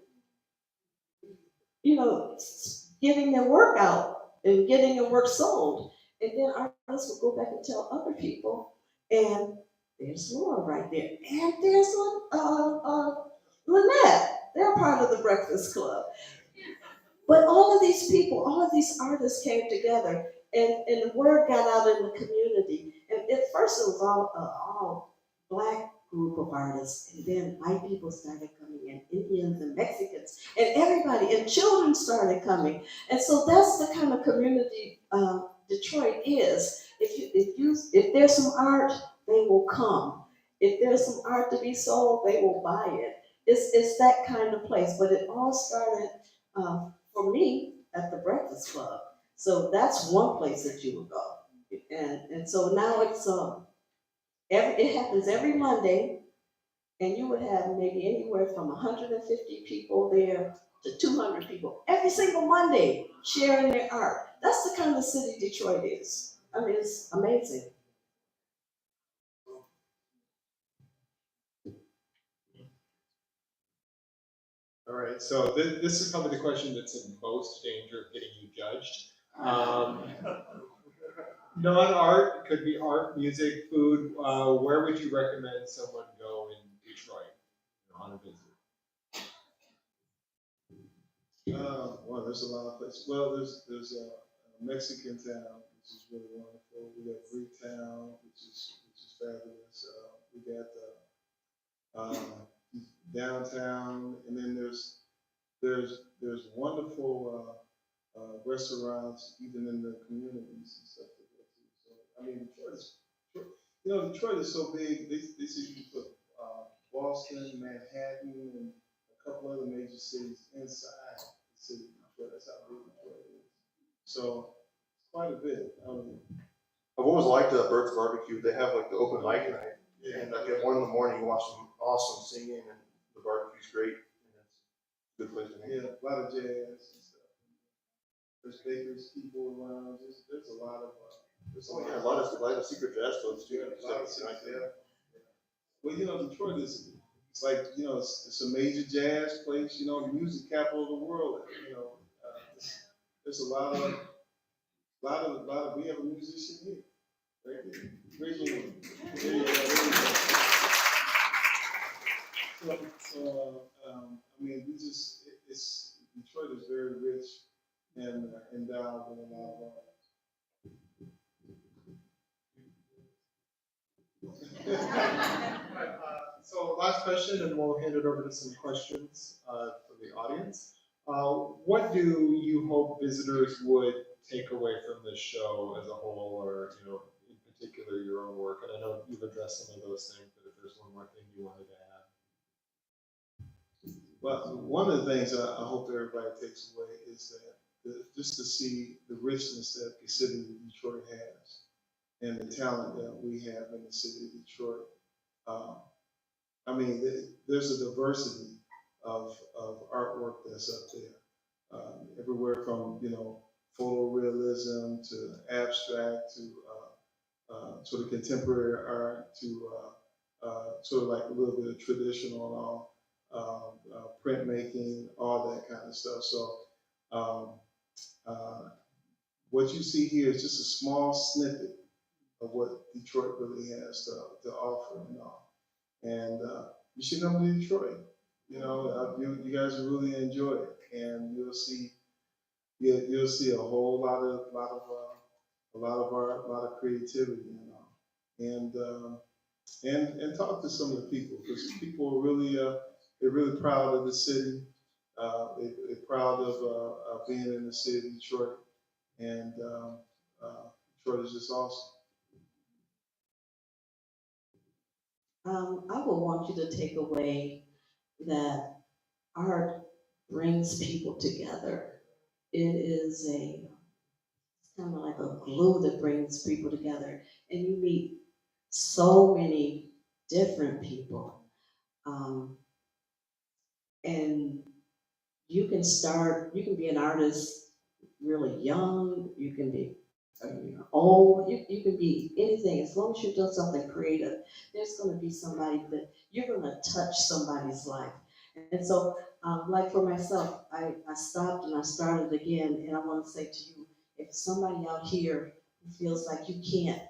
getting their work out and getting their work sold. And then artists would go back and tell other people, and there's Laura right there, and there's Lynette. They're part of the Breakfast Club. But all of these people, all of these artists came together, and the word got out in the community. And at first, it was all black group of artists, and then white people started coming in, Indians and Mexicans, and everybody, and children started coming. And so that's the kind of community Detroit is. If there's some art, they will come. If there's some art to be sold, they will buy it. It's that kind of place. But it all started. For me, at the Breakfast Club. So that's one place that you would go. And so now it happens every Monday, and you would have maybe anywhere from 150 people there to 200 people every single Monday sharing their art. That's the kind of city Detroit is. I mean, it's amazing. All right, so this is probably the question that's in most danger of getting you judged. Non-art, could be art, music, food. Where would you recommend someone go in Detroit on a visit? Well, there's a lot of places. Well, there's a Mexican town, which is really wonderful. We got Greektown, which is fabulous. We got downtown, and then there's wonderful restaurants even in the communities and stuff to go to. So I mean, Detroit is so big. They say you can put Boston, Manhattan, and a couple other major cities inside the city of Detroit. That's how big Detroit is. So it's quite a bit. I've always liked Bert's Barbecue. They have like the open mic night. And like at 1 in the morning, you watch some awesome singing, and the barbecue's great. And it's a good place to hang. Yeah, a lot of jazz and stuff. There's Baker's Keyboard Lounge. There's a lot of. Oh yeah, a lot of secret jazz clubs too. Yeah, a lot of stuff, yeah. Well, Detroit it's like, it's a major jazz place, music capital of the world. There's a lot of, we have a musician here, right there. Originally. There you go. So, I mean, Detroit is very rich and endowed with a lot of art. So last question, and we'll hand it over to some questions from the audience. What do you hope visitors would take away from this show as a whole, or in particular your own work? And I know you've addressed some of those things, but if there's one more thing you wanted to add. Well, one of the things I hope everybody takes away is that just to see the richness that the city of Detroit has. and the talent that we have in the city of Detroit. I mean, there's a diversity of artwork that's up there. Everywhere from, photorealism to abstract to sort of contemporary art to sort of like a little bit of traditional printmaking, all that kind of stuff. So what you see here is just a small snippet of what Detroit really has to offer and all. And you should come to Detroit. You guys will really enjoy it, and you'll see a whole lot of art, a lot of creativity and all. And talk to some of the people, because people are really they're really proud of the city. They're proud of being in the city of Detroit, and Detroit is just awesome. I would want you to take away that art brings people together. It is it's kind of like a glue that brings people together, and you meet so many different people. And you can be an artist really young, you can be old, you can be anything, as long as you've done something creative, there's gonna be somebody that, you're gonna touch somebody's life. And so, like for myself, I stopped and I started again, and I wanna say to you, if somebody out here who feels like you can't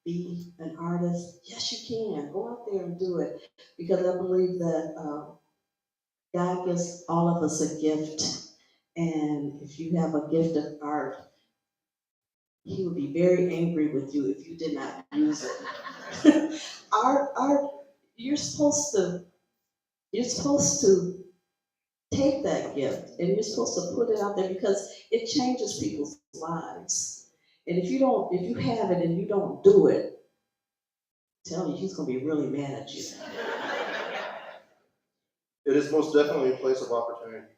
be an artist, yes you can, go out there and do it, because I believe that God gives all of us a gift, and if you have a gift of art, He would be very angry with you if you did not use it. Art, you're supposed to take that gift and you're supposed to put it out there because it changes people's lives. And if you have it and you don't do it, I'm telling you, He's gonna be really mad at you. It is most definitely a place of opportunity.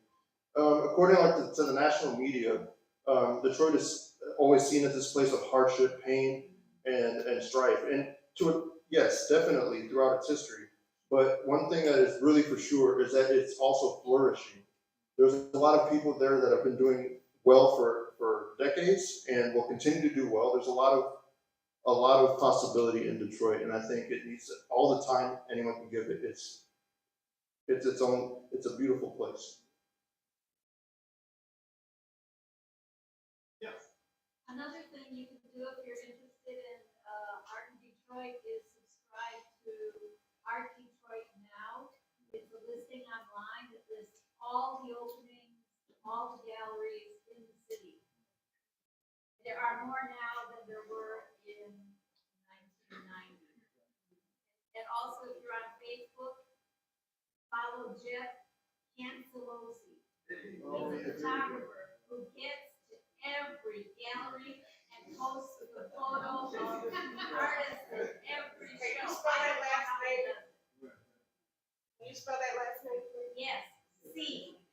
According to the national media, Detroit is always seen as this place of hardship, pain, and strife. And yes, definitely throughout its history. But one thing that is really for sure is that it's also flourishing. There's a lot of people there that have been doing well for decades and will continue to do well. There's a lot of possibility in Detroit, and I think it needs all the time anyone can give it. It's a beautiful place. Another thing you can do if you're interested in art in Detroit is subscribe to Art Detroit Now. It's a listing online that lists all the openings, all the galleries in the city. There are more now than there were in 1990. And also, if you're on Facebook, follow Jeff Cancelosi. He's a photographer who gets every gallery and post the photo of artists in every show. Can you spell that last name? Can you spell that last name, please? Yes, C-A-N-C-E-L-O-S-S-I.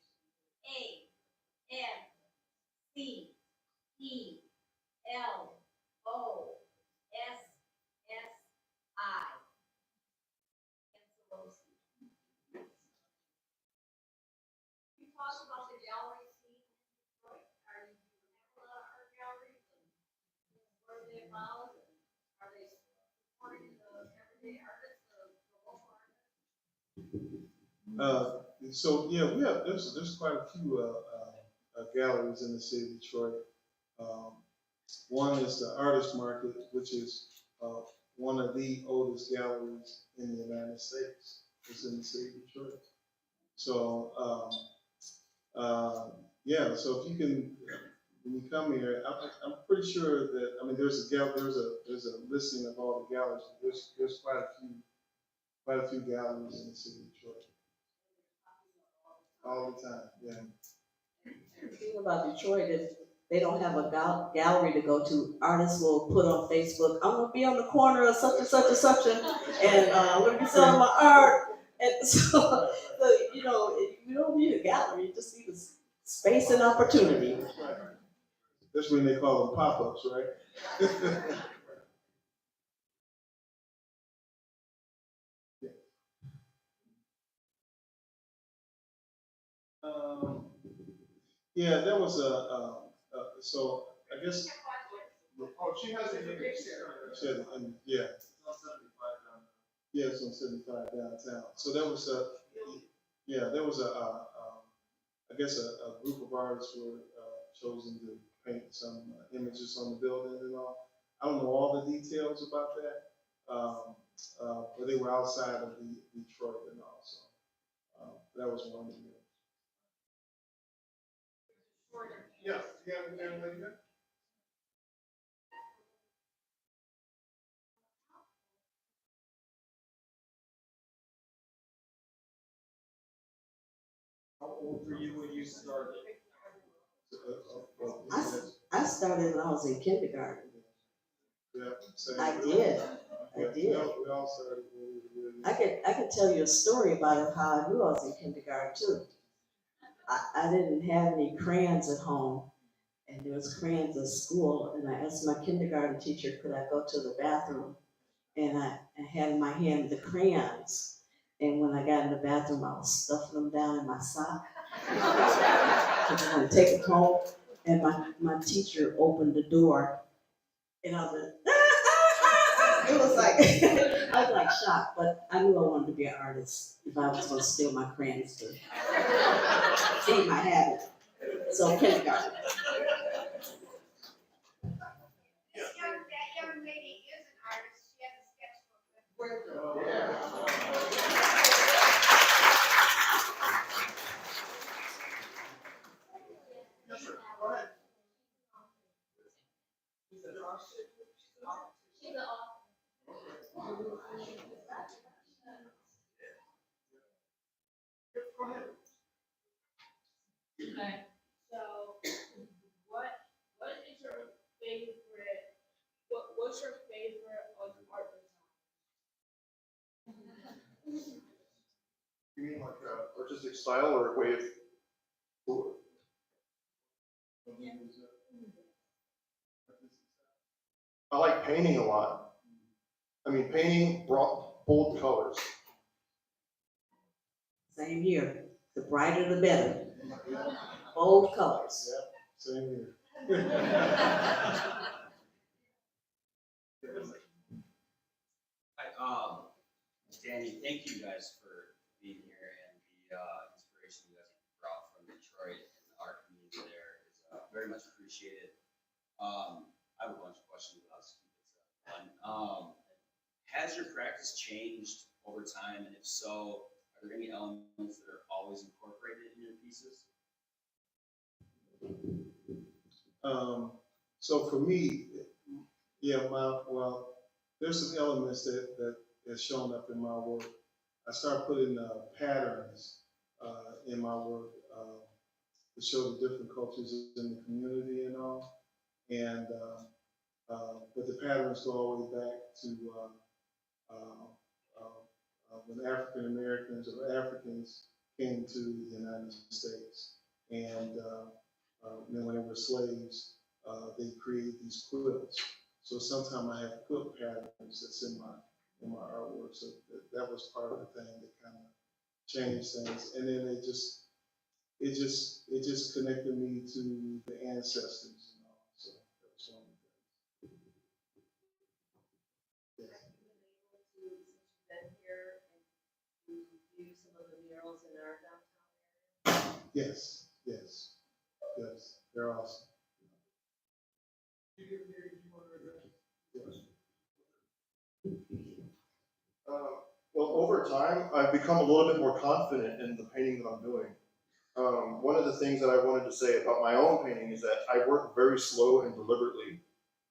You talk about the gallery scene in Detroit. Are you have a lot of art galleries and where are they involved? Are they supporting the everyday artists, the local artists? So yeah, there's quite a few galleries in the city of Detroit. One is the Artist Market, which is one of the oldest galleries in the United States. It's in the city of Detroit. So yeah, so if you can, when you come here, I'm pretty sure that, I mean, there's a listing of all the galleries. There's quite a few galleries in the city of Detroit. All the time, yeah. The thing about Detroit is they don't have a gallery to go to. Artists will put on Facebook, I'm gonna be on the corner of such and such and such, and I'm gonna be selling my art. And so, you don't need a gallery, you just need a space and opportunity. That's when they call them pop-ups, right? Yeah, there was so I guess, Oh, she has a image. she had, yeah. Yeah, it's on 75 downtown. So there was yeah, there was I guess a group of artists were chosen to paint some images on the building and all. I don't know all the details about that, but they were outside of Detroit and all. So that was one of them. Yeah, yeah. How old were you when you started? I started when I was in kindergarten. Yeah, same. I did. Yeah, I did. we all started when we were really. I could tell you a story about it, how I knew I was in kindergarten too. I didn't have any crayons at home, and there was crayons at school, and I asked my kindergarten teacher, could I go to the bathroom? And I had in my hand the crayons, and when I got in the bathroom, I was stuffing them down in my sock. Because I want to take it home, and my teacher opened the door, and I was like, it was like, I was like shocked, but I knew I wanted to be an artist if I was going to steal my crayons to feed my habit. So kindergarten. That young lady is an artist, she has a sketchbook. She's an author. Okay, so what is your favorite, what's your favorite art design? You mean like artistic style or way of? I like painting a lot. I mean, painting brought bold colors. Same here. The brighter the better. Bold colors. Same here. Hi, Danny, thank you guys for being here and the inspiration you guys brought from Detroit and the art community there is very much appreciated. I have a bunch of questions, but I'll just keep it fun. Has your practice changed over time, and if so, are there any elements that are always incorporated in your pieces? So for me, yeah, there's some elements that has shown up in my work. I start putting patterns in my work to show the different cultures in the community and all. And but the patterns go all the way back to when African Americans or Africans came to the United States, and then when they were slaves, they created these quilts. So sometimes I have quilt patterns that's in my artwork. So that was part of the thing that kind of changed things. And then it just connected me to the ancestors and all. So that was one of the things. Yeah. Been here and view some of the murals in our downtown area. Yes, they're awesome. Well, over time, I've become a little bit more confident in the painting that I'm doing. One of the things that I wanted to say about my own painting is that I work very slow and deliberately,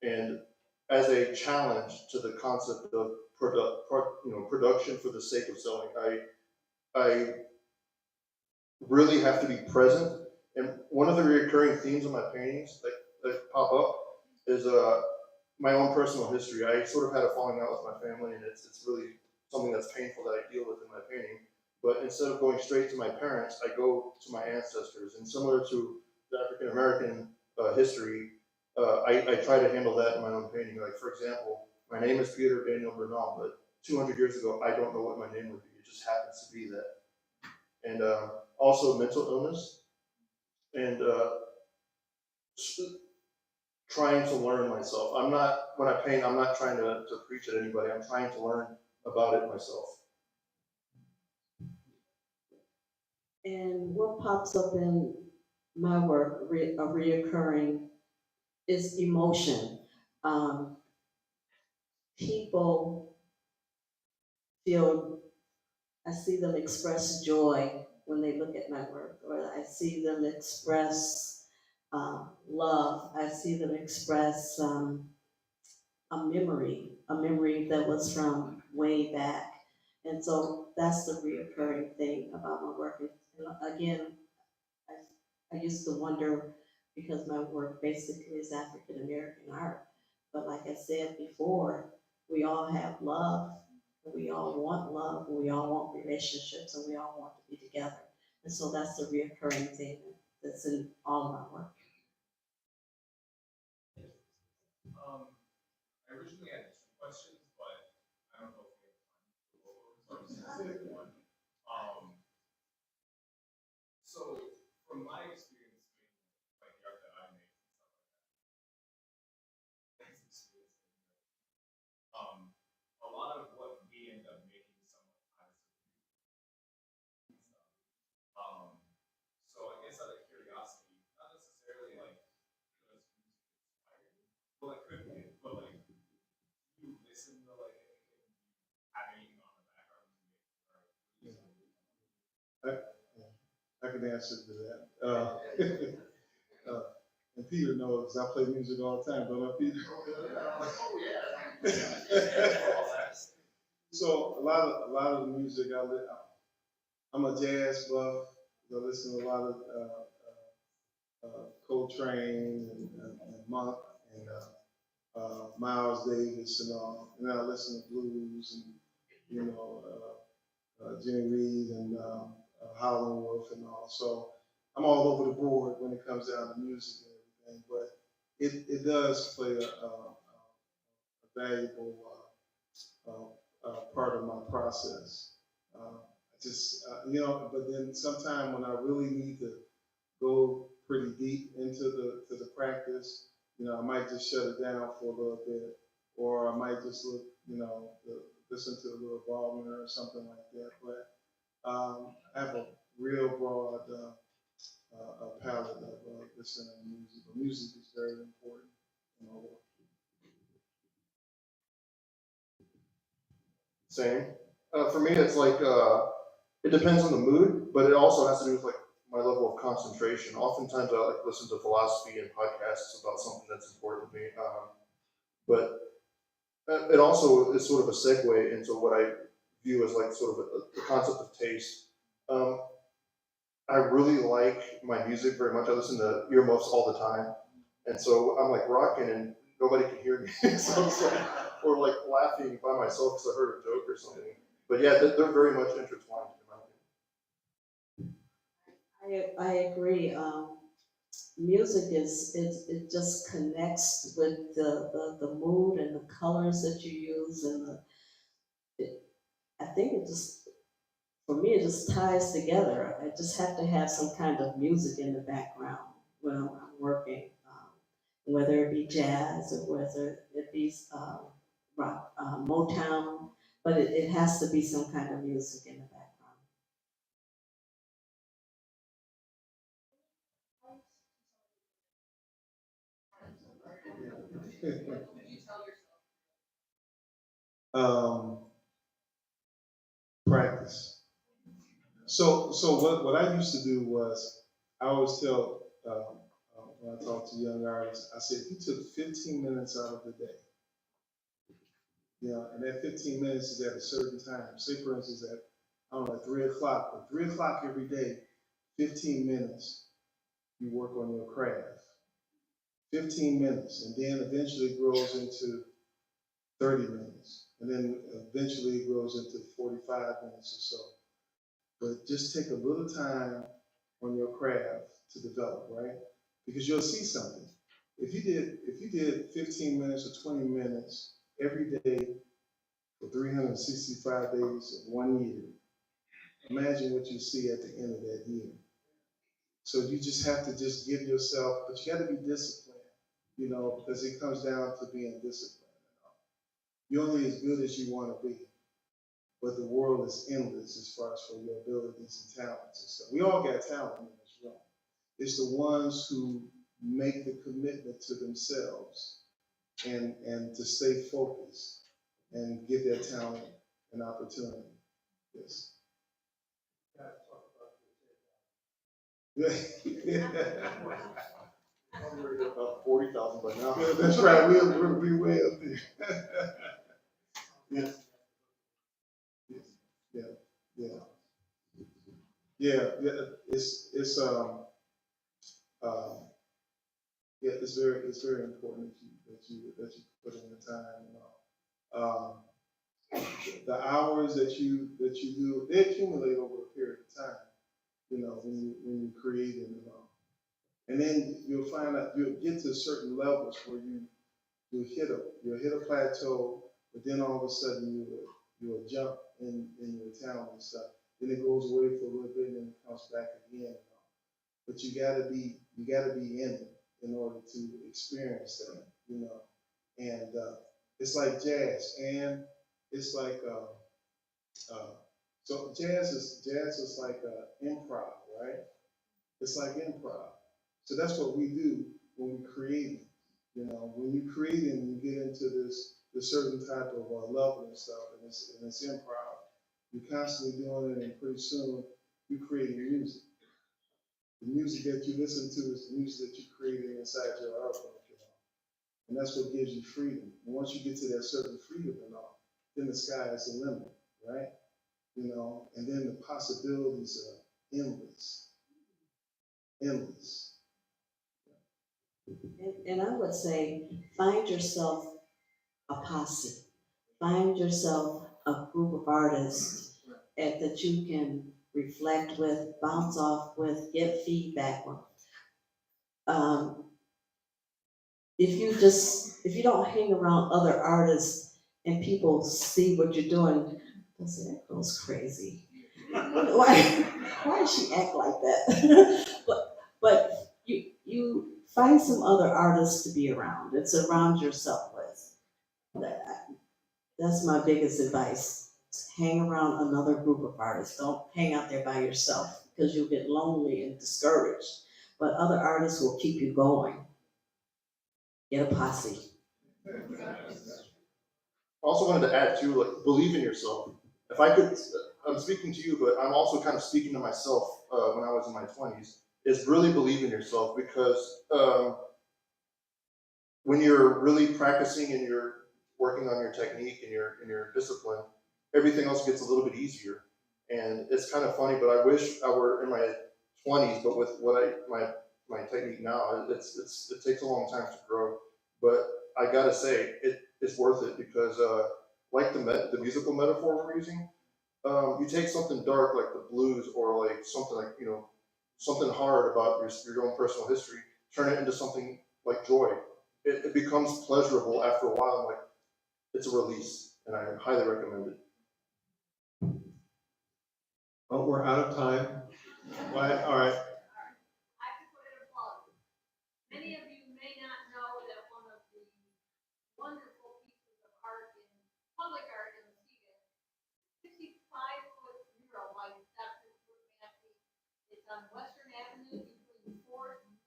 and as a challenge to the concept of production for the sake of selling, I really have to be present. And one of the recurring themes of my paintings that pop up is my own personal history. I sort of had a falling out with my family, and it's really something that's painful that I deal with in my painting. But instead of going straight to my parents, I go to my ancestors. And similar to the African American history, I try to handle that in my own painting. Like, for example, my name is Peter Daniel Bernal, but 200 years ago, I don't know what my name would be. It just happens to be that. and also mental illness, and trying to learn myself. When I paint, I'm not trying to preach at anybody. I'm trying to learn about it myself. And what pops up in my work, a reoccurring, is emotion. People feel, I see them express joy when they look at my work, or I see them express love. I see them express a memory that was from way back. And so that's the reoccurring thing about my work. And again, I used to wonder, because my work basically is African American art, but like I said before, we all have love, and we all want love, and we all want relationships, and we all want to be together. And so that's the reoccurring thing that's in all of my work. I originally had two questions, but I don't know if we have time to go over the one. So from my experience making like the art that I make and stuff like that, a lot of what we end up making somewhat ties to music and stuff. So I guess out of curiosity, not necessarily like does music inspire you? Well, it could be, but like you listen to like anything, have anything on the background music or I can answer to that. And Peter knows I play music all the time, don't I, Peter? oh yeah. So a lot of the music I'm a jazz buff. I listen to a lot of Coltrane and Monk and Miles Davis and all. And then I listen to blues and Jimmy Reed and Howlin' Wolf and all. So I'm all over the board when it comes down to music and everything. But it does play a valuable part of my process. But then sometime when I really need to go pretty deep into the practice, I might just shut it down for a little bit, or I might just listen to a little Wagner or something like that. But I have a real broad palette of listening to music. But music is very important in my work. Same. For me, it's like it depends on the mood, but it also has to do with like my level of concentration. Oftentimes, I like listen to philosophy and podcasts about something that's important to me. But it also is sort of a segue into what I view as like sort of the concept of taste. I really like my music very much. I listen to earmuffs all the time, and so I'm like rocking and nobody can hear me. So it's like, or like laughing by myself because I heard a joke or something. But yeah, they're very much intertwined in my opinion. I agree. Music it just connects with the mood and the colors that you use, and I think it just, for me, it just ties together. I just have to have some kind of music in the background when I'm working, whether it be jazz or whether it be rock, Motown, but it has to be some kind of music in the background. Practice. So what I used to do was I always tell when I talk to young artists, I said, if you took 15 minutes out of the day, and that 15 minutes is at a certain time. Say for instance at, I don't know, at 3 o'clock, but 3 o'clock every day, 15 minutes, you work on your craft. 15 minutes, and then eventually it grows into 30 minutes, and then eventually it grows into 45 minutes or so. But just take a little time on your craft to develop, right? Because you'll see something. If you did 15 minutes or 20 minutes every day for 365 days of 1 year, imagine what you see at the end of that year. So you just have to just give yourself, but you got to be disciplined, you know, because it comes down to being disciplined. You're only as good as you want to be, but the world is endless as far as for your abilities and talents and stuff. We all got talent in this room. It's the ones who make the commitment to themselves and to stay focused and give their talent an opportunity. Yes. I'm worried about 40,000 by now. That's right. We'll be way up there. Yeah. Yeah. Yeah. Yeah. Yeah. Yeah, it's very important that you put in the time and all. The hours that you do, they accumulate over a period of time, you know, when you create it and all. And then you'll find out, you'll get to certain levels where you'll hit a plateau, but then all of a sudden you'll jump in your talent and stuff. Then it goes away for a little bit and then it comes back again and all. But you gotta be in it in order to experience that, you know. And it's like jazz, and it's like so jazz is like improv, right? It's like improv. So that's what we do when we create. You know, when you create and you get into this certain type of level and stuff, and it's improv. You're constantly doing it, and pretty soon you're creating music. The music that you listen to is the music that you created inside your artwork, you know. And that's what gives you freedom. And once you get to that certain freedom and all, then the sky is the limit, right? You know, and then the possibilities are endless. Endless. And I would say, find yourself a posse. Find yourself a group of artists that you can reflect with, bounce off with, get feedback on. If you don't hang around other artists and people see what you're doing, they'll say, that girl's crazy. Why does she act like that? but you find some other artists to be around and surround yourself with. That's my biggest advice. Hang around another group of artists. Don't hang out there by yourself because you'll get lonely and discouraged. But other artists will keep you going. Get a posse. I also wanted to add too, like, believe in yourself. If I could, I'm speaking to you, but I'm also kind of speaking to myself when I was in my 20s, is really believe in yourself, because when you're really practicing and you're working on your technique and your discipline, everything else gets a little bit easier. And it's kind of funny, but I wish I were in my 20s, but with what my technique now, it takes a long time to grow. But I gotta say, it's worth it, because like the musical metaphor we're using, you take something dark like the blues, or like something like, you know, something hard about your own personal history, turn it into something like joy. It becomes pleasurable after a while. Like, it's a release, and I highly recommend it. Oh, we're out of time. Right, all right. I have to put in a plug. Many of you may not know that one of the wonderful pieces of art in public art in Muskegon, 65-foot mural by Dr. Massey. It's on Western Avenue between 4th and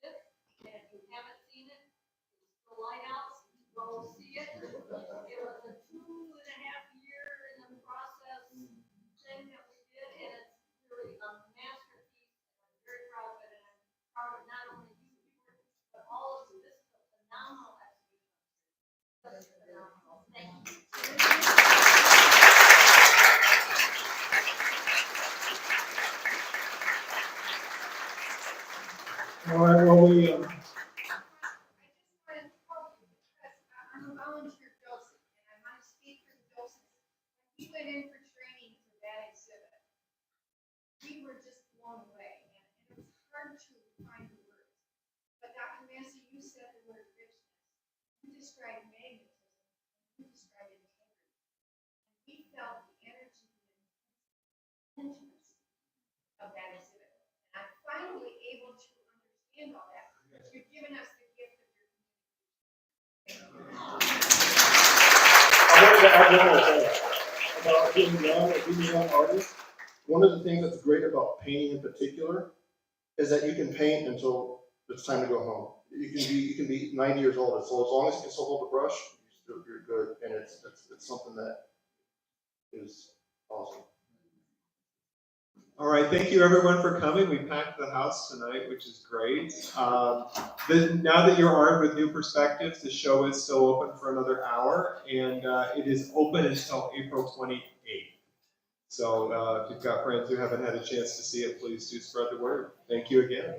5th. And if you haven't seen it, it's the lighthouse. Go see it. It was a 2.5-year in the process thing that we did, and it's really a masterpiece. I'm very proud of it, and I'm proud of not only you, but all of you. This is a phenomenal exhibition. Such a phenomenal. Thank you. All right, well, we, I just wanted to help you because I'm a volunteer docent and I want to speak for the docents. We went in for training for that exhibit. We were just blown away, and it was hard to find the words. But Dr. Massey, you said the word richness. You described magnetism. You described integrity. And we felt the energy in handle that. You've given us the gift of your. I wanted to add one more thing about being young, and being a young artist. One of the things that's great about painting in particular is that you can paint until it's time to go home. You can be 90 years old, so as long as you can still hold the brush, you're good, and it's something that is awesome. All right, thank you everyone for coming. We packed the house tonight, which is great. Now that you're armed with new perspectives, the show is still open for another hour, and it is open until April 28th. So if you've got friends who haven't had a chance to see it, please do spread the word. Thank you again.